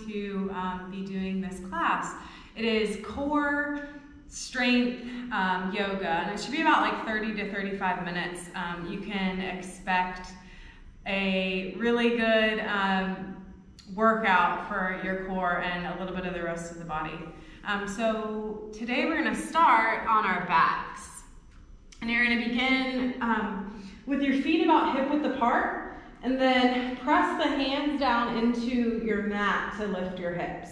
to be doing this class. It is core strength yoga, and it should be about like 30 to 35 minutes. You can expect a really good workout for your core and a little bit of the rest of the body. So today we're going to start on our backs. And you're going to begin with your feet about hip width apart, and then press the hands down into your mat to lift your hips.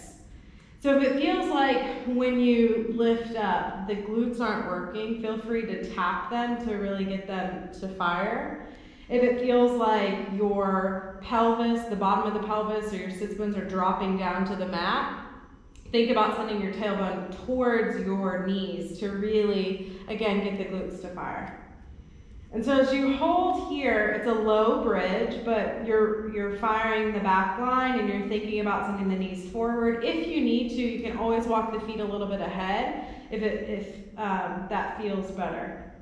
So if it feels like when you lift up, the glutes aren't working, feel free to tap them to really get them to fire. If it feels like your pelvis, the bottom of the pelvis or your sits bones are dropping down to the mat, think about sending your tailbone towards your knees to really, again, get the glutes to fire. And so as you hold here, it's a low bridge, but you're firing the back line and you're thinking about sending the knees forward. If you need to, you can always walk the feet a little bit ahead if that feels better.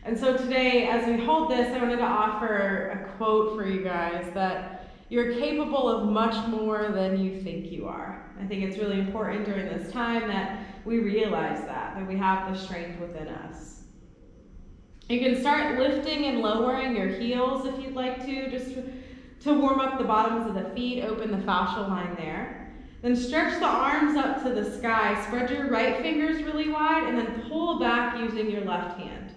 And so today, as we hold this, I wanted to offer a quote for you guys that you're capable of much more than you think you are. I think it's really important during this time that we realize that we have the strength within us. You can start lifting and lowering your heels if you'd like to, just to warm up the bottoms of the feet, open the fascial line there. Then stretch the arms up to the sky, spread your right fingers really wide, and then pull back using your left hand.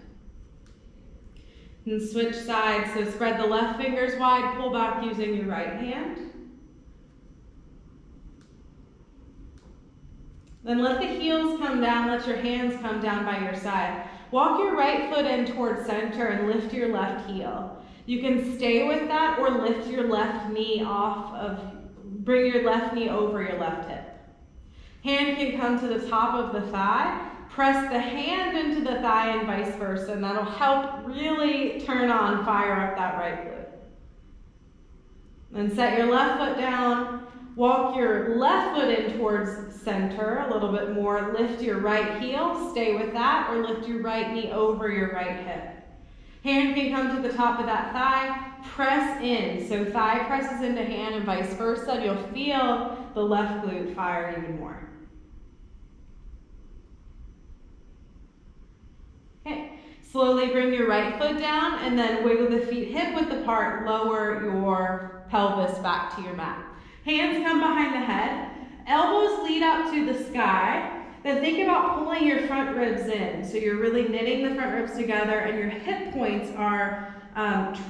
And switch sides, so spread the left fingers wide, pull back using your right hand. Then let the heels come down, let your hands come down by your side. Walk your right foot in towards center and lift your left heel. You can stay with that or lift your left knee bring your left knee over your left hip. Hand can come to the top of the thigh. Press the hand into the thigh and vice versa, and that'll help really fire up that right glute. Then set your left foot down. Walk your left foot in towards center a little bit more. Lift your right heel, stay with that, or lift your right knee over your right hip. Hand can come to the top of that thigh. Press in, so thigh presses into hand and vice versa, and you'll feel the left glute fire even more. Okay, slowly bring your right foot down and then wiggle the feet hip width apart, lower your pelvis back to your mat. Hands come behind the head, elbows lead up to the sky, then think about pulling your front ribs in. So you're really knitting the front ribs together and your hip points are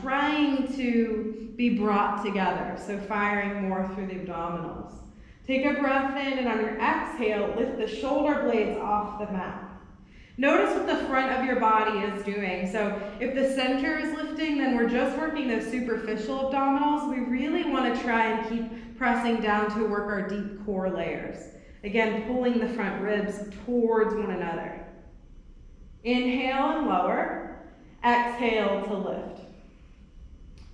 trying to be brought together, so firing more through the abdominals. Take a breath in, and on your exhale, lift the shoulder blades off the mat. Notice what the front of your body is doing. So if the center is lifting, then we're just working those superficial abdominals. We really want to try and keep pressing down to work our deep core layers. Again, pulling the front ribs towards one another. Inhale and lower. Exhale to lift.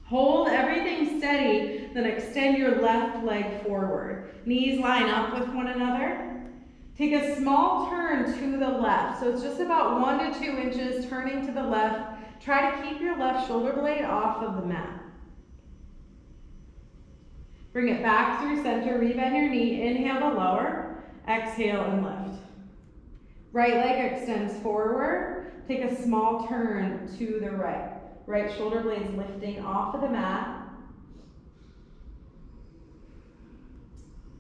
Hold everything steady, then extend your left leg forward. Knees line up with one another. Take a small turn to the left. So it's just about 1 to 2 inches turning to the left. Try to keep your left shoulder blade off of the mat. Bring it back through center, rebend your knee, inhale to lower, exhale and lift. Right leg extends forward. Take a small turn to the right. Right shoulder blades lifting off of the mat.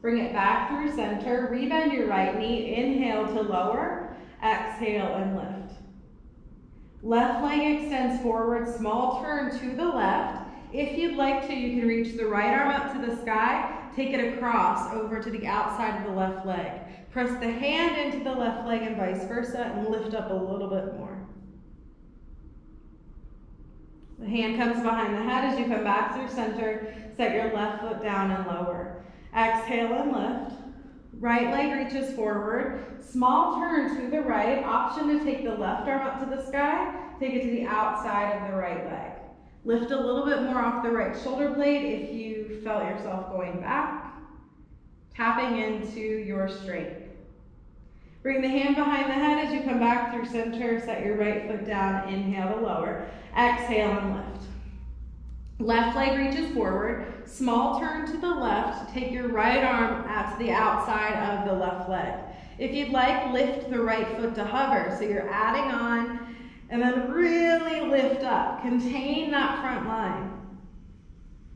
Bring it back through center, rebend your right knee, inhale to lower, exhale and lift. Left leg extends forward, small turn to the left. If you'd like to, you can reach the right arm up to the sky, take it across over to the outside of the left leg. Press the hand into the left leg and vice versa and lift up a little bit more. The hand comes behind the head as you come back through center, set your left foot down and lower. Exhale and lift. Right leg reaches forward. Small turn to the right. Option to take the left arm up to the sky. Take it to the outside of the right leg. Lift a little bit more off the right shoulder blade if you felt yourself going back. Tapping into your strength. Bring the hand behind the head as you come back through center. Set your right foot down. Inhale to lower. Exhale and lift. Left leg reaches forward, small turn to the left, take your right arm out to the outside of the left leg. If you'd like, lift the right foot to hover, so you're adding on, and then really lift up. Contain that front line.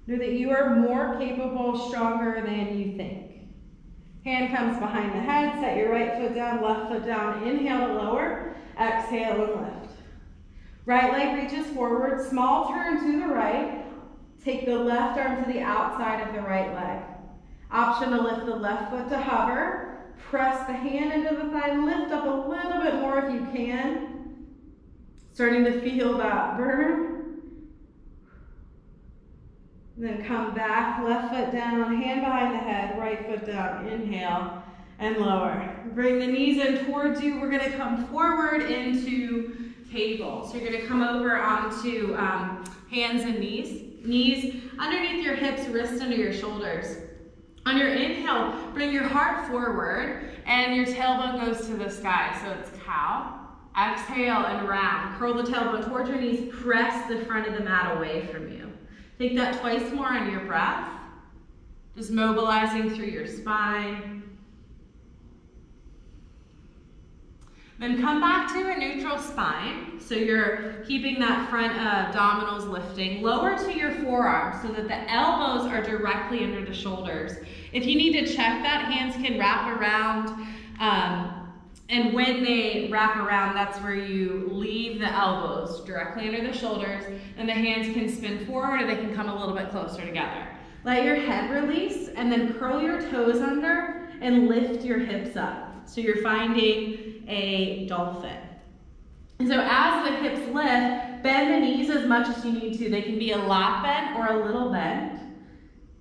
Know that you are more capable, stronger than you think. Hand comes behind the head, set your right foot down, left foot down, inhale to lower, exhale and lift. Right leg reaches forward, small turn to the right, take the left arm to the outside of the right leg. Option to lift the left foot to hover, press the hand into the thigh, lift up a little bit more if you can. Starting to feel that burn. And then come back, left foot down, hand behind the head, right foot down, inhale and lower. Bring the knees in towards you. We're gonna come forward into table. So you're gonna come over onto hands and knees. Knees underneath your hips, wrists under your shoulders. On your inhale, bring your heart forward and your tailbone goes to the sky. So it's cow. Exhale and round. Curl the tailbone towards your knees, press the front of the mat away from you. Take that twice more on your breath. Just mobilizing through your spine. Then come back to a neutral spine. So you're keeping that front abdominals lifting. Lower to your forearms so that the elbows are directly under the shoulders. If you need to check that, hands can wrap around. And when they wrap around, that's where you leave the elbows directly under the shoulders, and the hands can spin forward or they can come a little bit closer together. Let your head release and then curl your toes under and lift your hips up. So you're finding a dolphin. And so as the hips lift, bend the knees as much as you need to. They can be a lot bent or a little bent.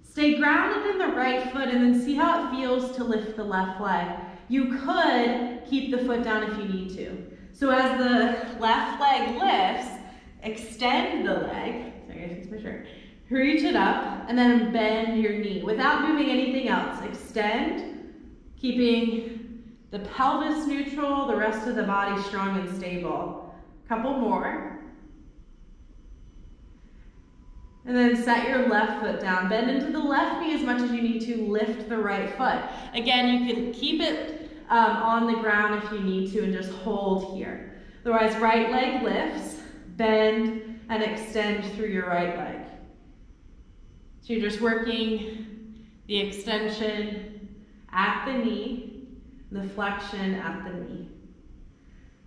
Stay grounded in the right foot and then see how it feels to lift the left leg. You could keep the foot down if you need to. So as the left leg lifts, extend the leg. Sorry, I fixed my shirt. Reach it up and then bend your knee without moving anything else. Extend, keeping the pelvis neutral, the rest of the body strong and stable. Couple more. And then set your left foot down. Bend into the left knee as much as you need to. Lift the right foot. Again, you can keep it on the ground if you need to and just hold here. Otherwise, right leg lifts, bend, and extend through your right leg. So you're just working the extension at the knee, the flexion at the knee.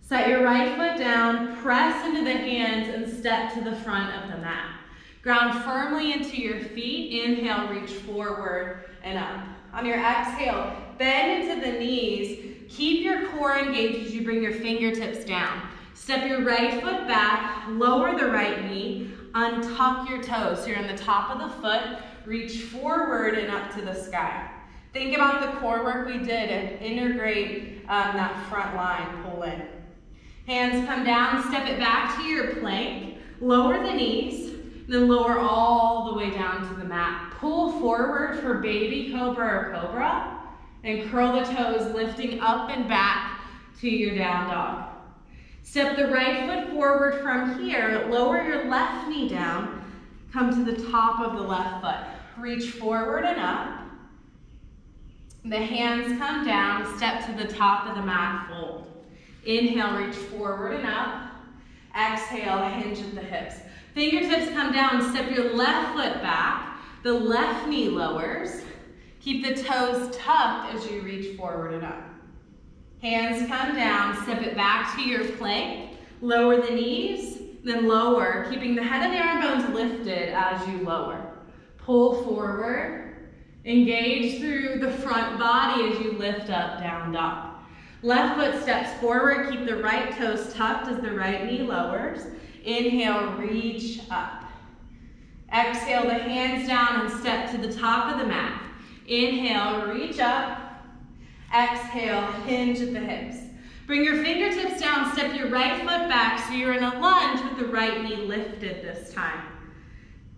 Set your right foot down, press into the hands, and step to the front of the mat. Ground firmly into your feet. Inhale, reach forward and up. On your exhale, bend into the knees. Keep your core engaged as you bring your fingertips down. Step your right foot back, lower the right knee, untuck your toes. So you're on the top of the foot, reach forward and up to the sky. Think about the core work we did and integrate that front line, pull in. Hands come down, step it back to your plank, lower the knees, then lower all the way down to the mat. Pull forward for baby cobra or cobra, and curl the toes, lifting up and back to your down dog. Step the right foot forward from here, lower your left knee down, come to the top of the left foot. Reach forward and up. The hands come down, step to the top of the mat, fold. Inhale, reach forward and up. Exhale, hinge at the hips. Fingertips come down, step your left foot back. The left knee lowers. Keep the toes tucked as you reach forward and up. Hands come down, step it back to your plank. Lower the knees, then lower, keeping the head of the arm bones lifted as you lower. Pull forward, engage through the front body as you lift up, down dog. Left foot steps forward, keep the right toes tucked as the right knee lowers. Inhale, reach up. Exhale the hands down and step to the top of the mat. Inhale, reach up. Exhale, hinge at the hips. Bring your fingertips down, step your right foot back so you're in a lunge with the right knee lifted this time.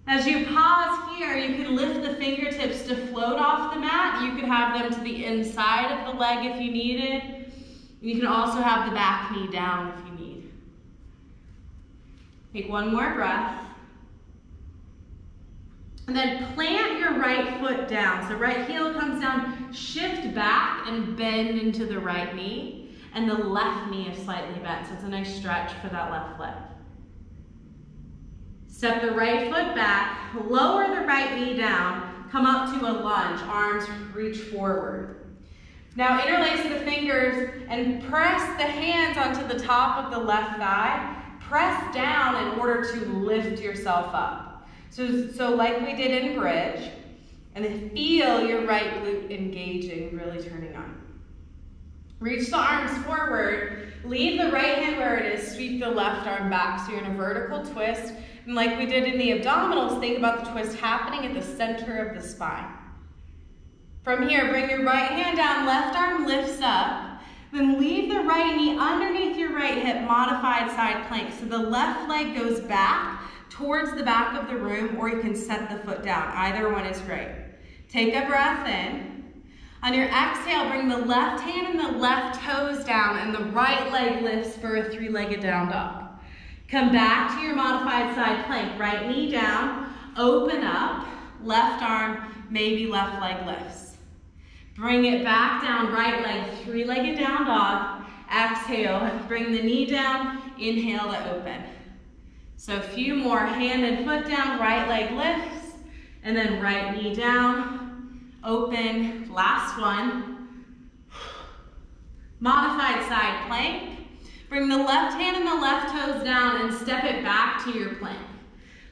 As you pause here, you can lift the fingertips to float off the mat. You could have them to the inside of the leg if you needed. You can also have the back knee down if you need. Take one more breath. And then plant your right foot down. So right heel comes down, shift back and bend into the right knee. And the left knee is slightly bent, so it's a nice stretch for that left leg. Step the right foot back, lower the right knee down, come up to a lunge, arms reach forward. Now interlace the fingers and press the hands onto the top of the left thigh. Press down in order to lift yourself up. So like we did in bridge, and then feel your right glute engaging, really turning on. Reach the arms forward, leave the right hand where it is, sweep the left arm back. So you're in a vertical twist. And like we did in the abdominals, think about the twist happening at the center of the spine. From here, bring your right hand down, left arm lifts up. Then leave the right knee underneath your right hip, modified side plank. So the left leg goes back towards the back of the room, or you can set the foot down. Either one is great. Take a breath in. On your exhale, bring the left hand and the left toes down, and the right leg lifts for a three-legged down dog. Come back to your modified side plank. Right knee down, open up, left arm, maybe left leg lifts. Bring it back down, right leg, three-legged down dog. Exhale, bring the knee down, inhale to open. So a few more, hand and foot down, right leg lifts, and then right knee down, open, last one. Modified side plank. Bring the left hand and the left toes down and step it back to your plank.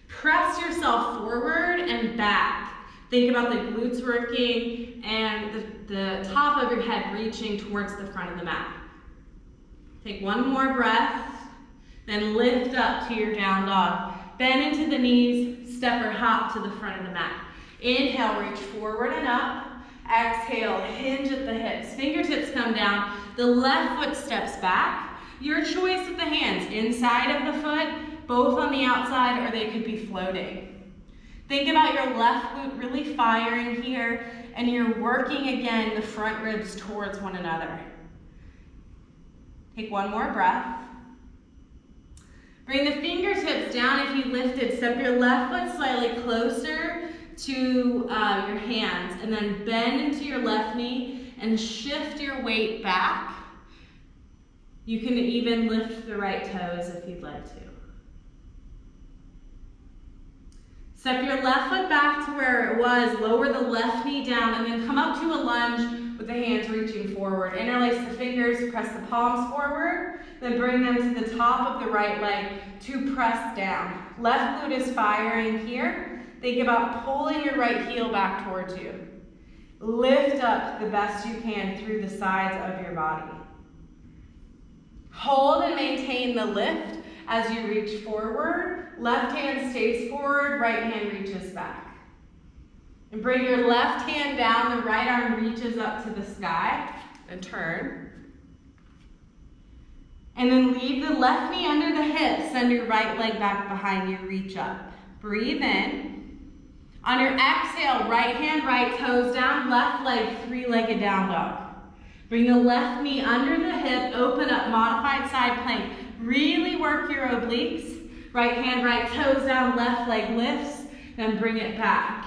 Press yourself forward and back. Think about the glutes working and the top of your head reaching towards the front of the mat. Take one more breath. Then lift up to your down dog. Bend into the knees, step or hop to the front of the mat. Inhale, reach forward and up. Exhale, hinge at the hips. Fingertips come down. The left foot steps back. Your choice of the hands, inside of the foot, both on the outside, or they could be floating. Think about your left glute really firing here, and you're working again the front ribs towards one another. Take one more breath. Bring the fingertips down if you lifted. Step your left foot slightly closer to your hands, and then bend into your left knee and shift your weight back. You can even lift the right toes if you'd like to. Step your left foot back to where it was, lower the left knee down, and then come up to a lunge with the hands reaching forward. Interlace the fingers, press the palms forward, then bring them to the top of the right leg to press down. Left glute is firing here. Think about pulling your right heel back towards you. Lift up the best you can through the sides of your body. Hold and maintain the lift as you reach forward. Left hand stays forward, right hand reaches back. And bring your left hand down, the right arm reaches up to the sky, and turn. And then leave the left knee under the hip, send your right leg back behind you, reach up. Breathe in. On your exhale, right hand, right toes down, left leg, three-legged down dog. Bring the left knee under the hip, open up, modified side plank. Really work your obliques. Right hand, right toes down, left leg lifts, then bring it back.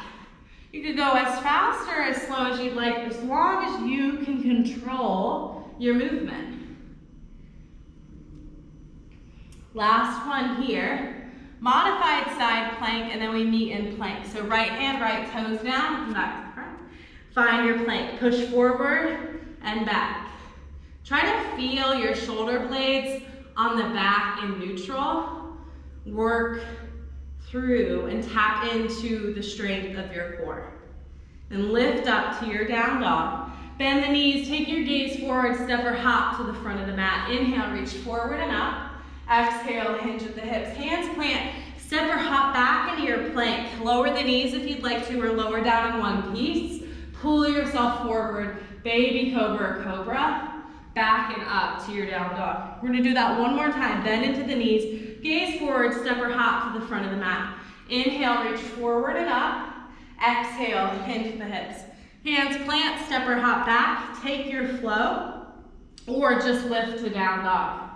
You could go as fast or as slow as you'd like, as long as you can control your movement. Last one here. Modified side plank, and then we meet in plank. So right hand, right toes down, and back to the front. Find your plank. Push forward and back. Try to feel your shoulder blades on the back in neutral. Work through and tap into the strength of your core. Then lift up to your down dog. Bend the knees, take your gaze forward, step or hop to the front of the mat. Inhale, reach forward and up. Exhale, hinge at the hips. Hands plant, step or hop back into your plank. Lower the knees if you'd like to, or lower down in one piece. Pull yourself forward, baby cobra or cobra. Back and up to your down dog. We're gonna do that one more time. Bend into the knees, gaze forward, step or hop to the front of the mat. Inhale, reach forward and up. Exhale, hinge the hips. Hands plant, step or hop back. Take your flow, or just lift to down dog.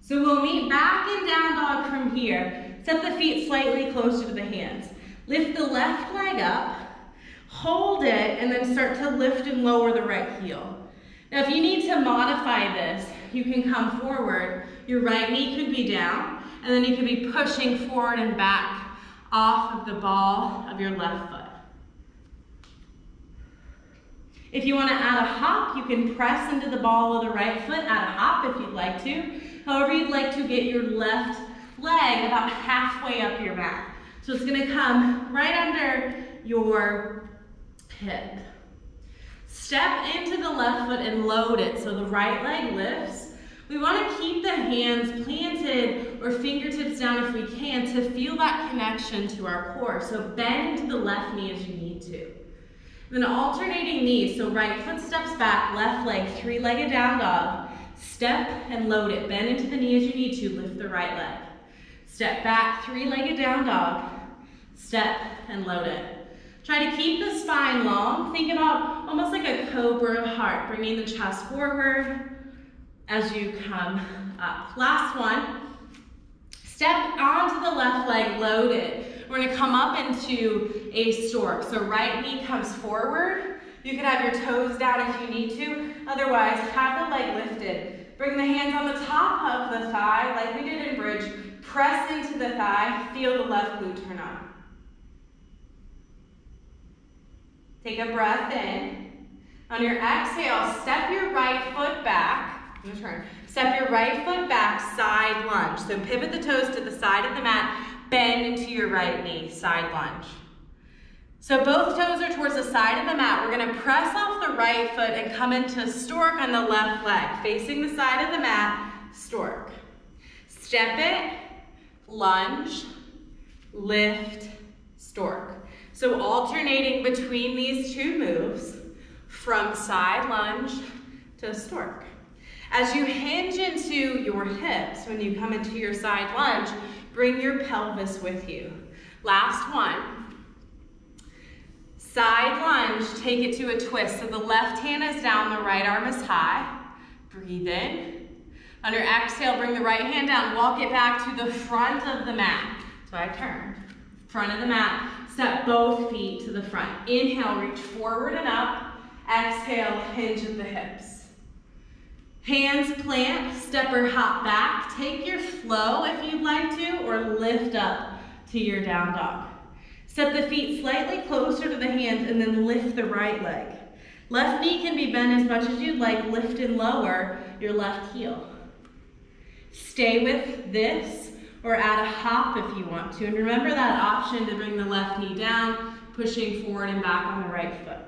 So we'll meet back in down dog from here. Step the feet slightly closer to the hands. Lift the left leg up, hold it, and then start to lift and lower the right heel. Now if you need to modify this, you can come forward. Your right knee could be down, and then you could be pushing forward and back off of the ball of your left foot. If you want to add a hop, you can press into the ball of the right foot, add a hop if you'd like to. However you'd like to get your left leg about halfway up your mat. So it's going to come right under your hip. Step into the left foot and load it so the right leg lifts. We want to keep the hands planted or fingertips down if we can to feel that connection to our core. So bend into the left knee as you need to. Then alternating knees, so right foot steps back, left leg, three-legged down dog. Step and load it. Bend into the knee as you need to, lift the right leg. Step back, three-legged down dog. Step and load it. Try to keep the spine long. Think about almost like a cobra heart, bringing the chest forward as you come up. Last one. Step onto the left leg, load it. We're going to come up into a stork. So right knee comes forward. You can have your toes down if you need to. Otherwise, have the leg lifted. Bring the hands on the top of the thigh like we did in bridge. Press into the thigh. Feel the left glute turn on. Take a breath in. On your exhale, step your right foot back. I'm going to turn. Step your right foot back, side lunge. So pivot the toes to the side of the mat. Bend into your right knee, side lunge. So both toes are towards the side of the mat. We're going to press off the right foot and come into stork on the left leg. Facing the side of the mat, stork. Step it, lunge, lift, stork. So alternating between these two moves from side lunge to stork. As you hinge into your hips when you come into your side lunge, bring your pelvis with you. Last one. Side lunge, take it to a twist. So the left hand is down, the right arm is high. Breathe in. On your exhale, bring the right hand down. Walk it back to the front of the mat. So I turned. Front of the mat. Step both feet to the front. Inhale, reach forward and up. Exhale, hinge at the hips. Hands plant, step or hop back. Take your flow if you'd like to, or lift up to your down dog. Step the feet slightly closer to the hands and then lift the right leg. Left knee can be bent as much as you'd like. Lift and lower your left heel. Stay with this or add a hop if you want to. And remember that option to bring the left knee down, pushing forward and back on the right foot.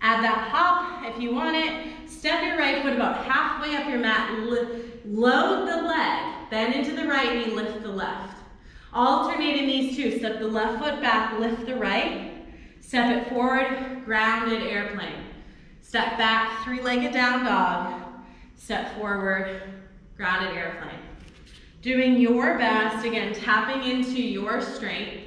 Add that hop if you want it. Step your right foot about halfway up your mat. Load the leg. Bend into the right knee, lift the left. Alternating these two. Step the left foot back, lift the right. Step it forward, grounded airplane. Step back, three-legged down dog. Step forward, grounded airplane. Doing your best, again, tapping into your strength.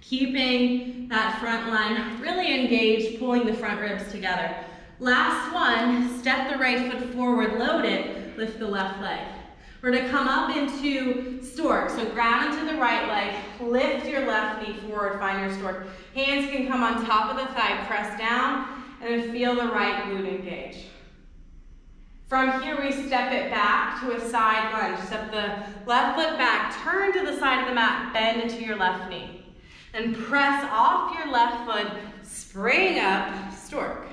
Keeping that front line really engaged, pulling the front ribs together. Last one, step the right foot forward, load it, lift the left leg. We're gonna come up into stork. So ground into the right leg, lift your left knee forward, find your stork. Hands can come on top of the thigh, press down, and then feel the right glute engage. From here, we step it back to a side lunge. Step the left foot back, turn to the side of the mat, bend into your left knee. Then press off your left foot, spring up, stork.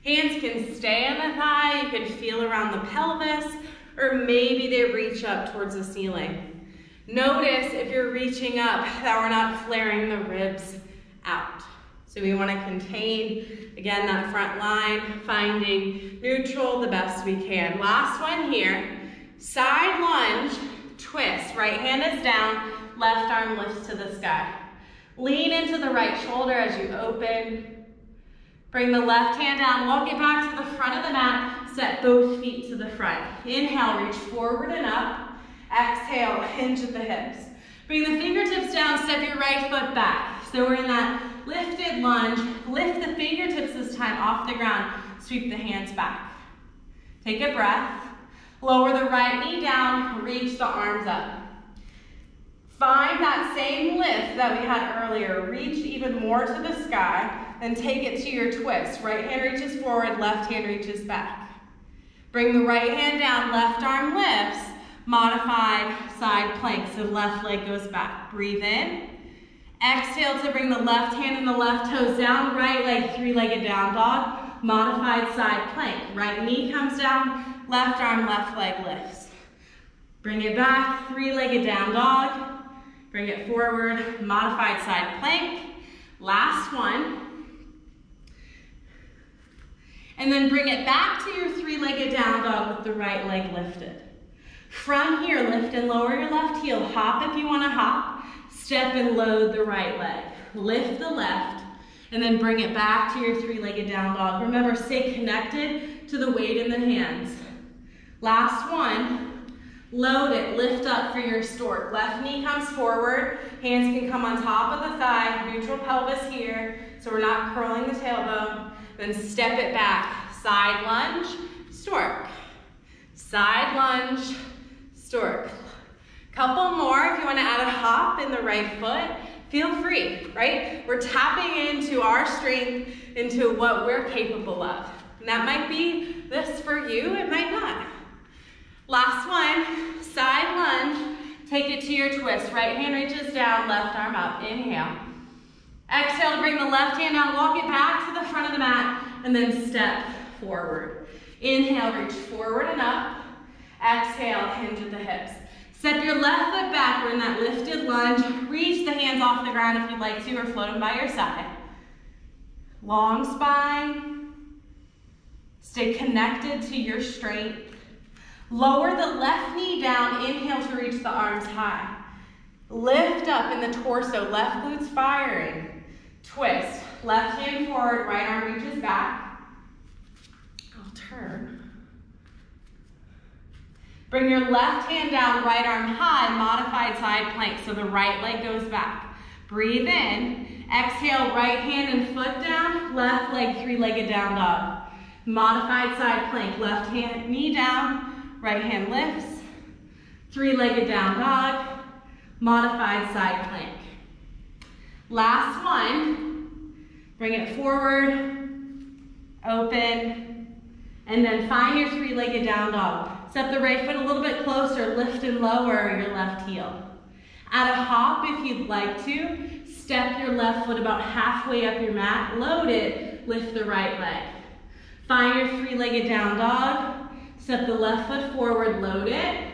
Hands can stay on the thigh, you can feel around the pelvis, or maybe they reach up towards the ceiling. Notice if you're reaching up that we're not flaring the ribs out. So we want to contain, again, that front line, finding neutral the best we can. Last one here, side lunge, twist. Right hand is down, left arm lifts to the sky. Lean into the right shoulder as you open. Bring the left hand down, walk it back to the front of the mat, set both feet to the front. Inhale, reach forward and up. Exhale, hinge at the hips. Bring the fingertips down, step your right foot back. So we're in that lifted lunge. Lift the fingertips this time off the ground. Sweep the hands back. Take a breath. Lower the right knee down, reach the arms up. Find that same lift that we had earlier. Reach even more to the sky, then take it to your twist. Right hand reaches forward, left hand reaches back. Bring the right hand down, left arm lifts. Modified side plank, so left leg goes back. Breathe in. Exhale to bring the left hand and the left toes down. Right leg, three-legged down dog. Modified side plank. Right knee comes down, left arm, left leg lifts. Bring it back, three-legged down dog. Bring it forward, modified side plank. Last one. And then bring it back to your three-legged down dog with the right leg lifted. From here, lift and lower your left heel. Hop if you want to hop. Step and load the right leg. Lift the left, and then bring it back to your three-legged down dog. Remember, stay connected to the weight in the hands. Last one. Load it, lift up for your stork. Left knee comes forward, hands can come on top of the thigh, neutral pelvis here, so we're not curling the tailbone. Then step it back, side lunge, stork. Side lunge, stork. Couple more if you want to add a hop in the right foot, feel free, right? We're tapping into our strength, into what we're capable of. And that might be this for you, it might not. Last one, side lunge, take it to your twist. Right hand reaches down, left arm up, inhale. Exhale to bring the left hand down, walk it back to the front of the mat, and then step forward. Inhale, reach forward and up. Exhale, hinge at the hips. Step your left foot back, we're in that lifted lunge. Reach the hands off the ground if you'd like to, or float them by your side. Long spine. Stay connected to your strength. Lower the left knee down, inhale to reach the arms high. Lift up in the torso, left glutes firing. Twist, left hand forward, right arm reaches back. I'll turn. Bring your left hand down, right arm high, modified side plank, so the right leg goes back. Breathe in, exhale, right hand and foot down, left leg, three-legged down dog. Modified side plank, left hand, knee down, right hand lifts, three-legged down dog, modified side plank. Last one, bring it forward, open, and then find your three-legged down dog. Step the right foot a little bit closer, lift and lower your left heel. Add a hop if you'd like to. Step your left foot about halfway up your mat, load it, lift the right leg. Find your three-legged down dog. Step the left foot forward, load it.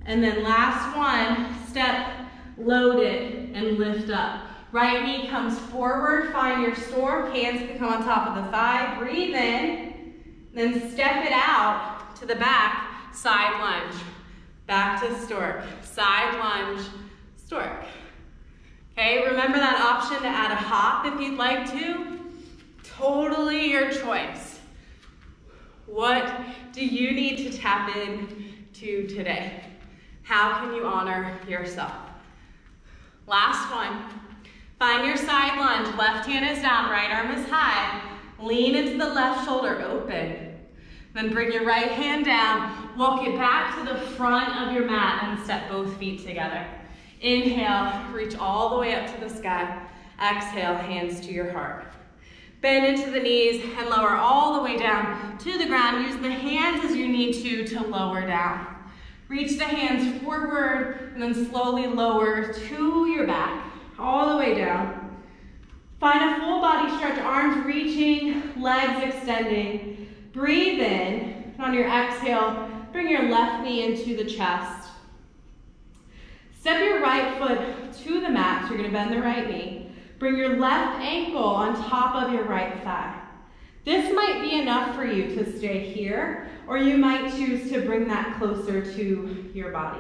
And then last one, step, load it, and lift up. Right knee comes forward, find your stork, hands can come on top of the thigh, breathe in, then step it out to the back, side lunge. Back to stork, side lunge, stork. Okay, remember that option to add a hop if you'd like to. Totally your choice. What do you need to tap into today? How can you honor yourself? Last one. Find your side lunge. Left hand is down, right arm is high. Lean into the left shoulder, open. Then bring your right hand down. Walk it back to the front of your mat and step both feet together. Inhale, reach all the way up to the sky. Exhale, hands to your heart. Bend into the knees and lower all the way down to the ground. Use the hands as you need to lower down. Reach the hands forward and then slowly lower to your back, all the way down. Find a full body stretch, arms reaching, legs extending. Breathe in. On your exhale, bring your left knee into the chest. Step your right foot to the mat, so you're gonna bend the right knee. Bring your left ankle on top of your right thigh. This might be enough for you to stay here, or you might choose to bring that closer to your body.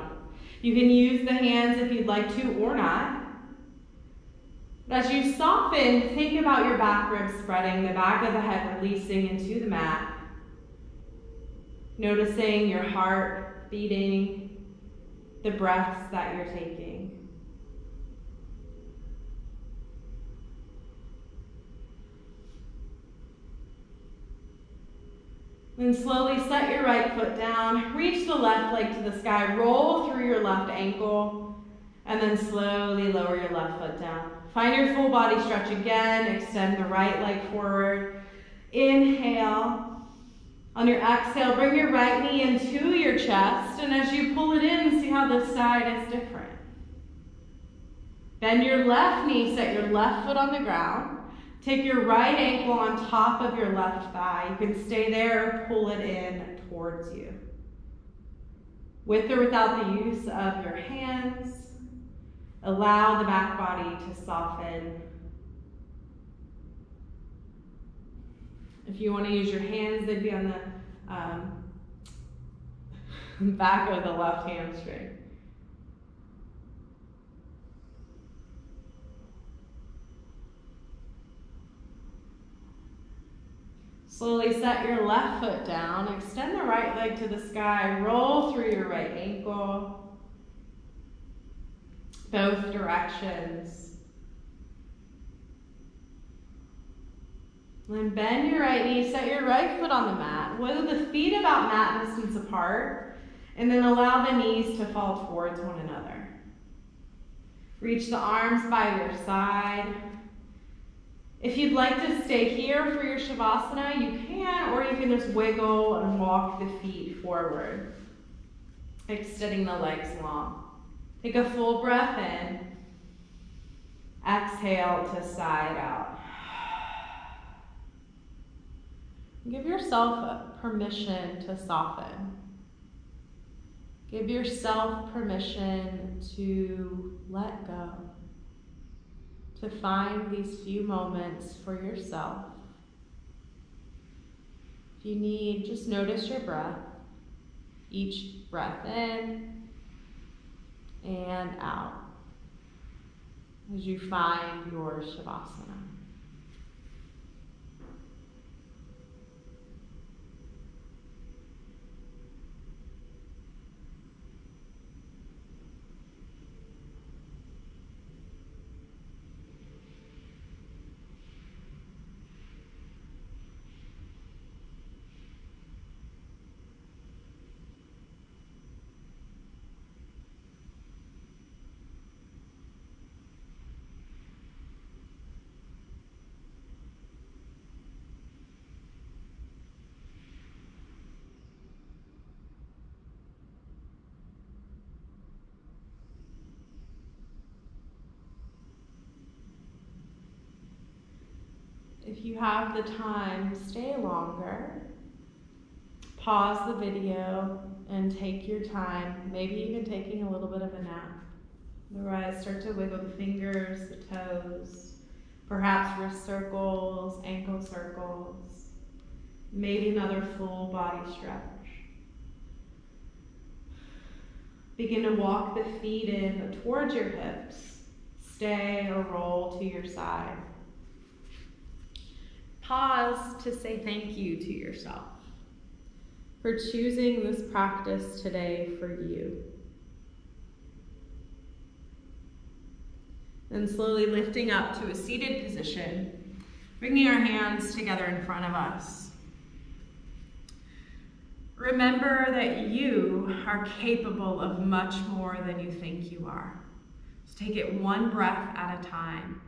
You can use the hands if you'd like to or not. But as you soften, think about your back ribs spreading, the back of the head releasing into the mat. Noticing your heart beating, the breaths that you're taking. Then slowly set your right foot down, reach the left leg to the sky, roll through your left ankle, And then slowly lower your left foot down. Find your full body stretch again. Extend the right leg forward. Inhale. On your exhale, bring your right knee into your chest. And as you pull it in, see how this side is different. Bend your left knee, set your left foot on the ground. Take your right ankle on top of your left thigh. You can stay there or pull it in towards you. With or without the use of your hands, allow the back body to soften. If you want to use your hands, they'd be on the back of the left hamstring. Slowly set your left foot down, extend the right leg to the sky, roll through your right ankle, both directions. Then bend your right knee, set your right foot on the mat, wiggle the feet about mat distance apart, and then allow the knees to fall towards one another. Reach the arms by your side. If you'd like to stay here for your Shavasana, you can, or you can just wiggle and walk the feet forward, extending the legs long. Take a full breath in. Exhale to side out. Give yourself permission to soften. Give yourself permission to let go. To find these few moments for yourself. If you need, just notice your breath. Each breath in and out as you find your Shavasana. If you have the time, stay longer. Pause the video and take your time, maybe even taking a little bit of a nap. Otherwise, start to wiggle the fingers, the toes, perhaps wrist circles, ankle circles, maybe another full body stretch. Begin to walk the feet in towards your hips. Stay or roll to your side. Pause to say thank you to yourself for choosing this practice today for you. Then slowly lifting up to a seated position, bringing our hands together in front of us. Remember that you are capable of much more than you think you are. Just take it one breath at a time.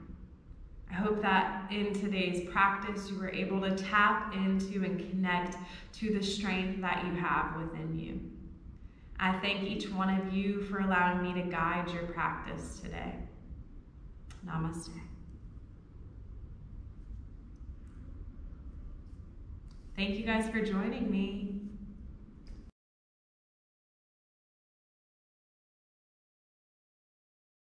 I hope that in today's practice you were able to tap into and connect to the strength that you have within you. I thank each one of you for allowing me to guide your practice today. Namaste. Thank you guys for joining me.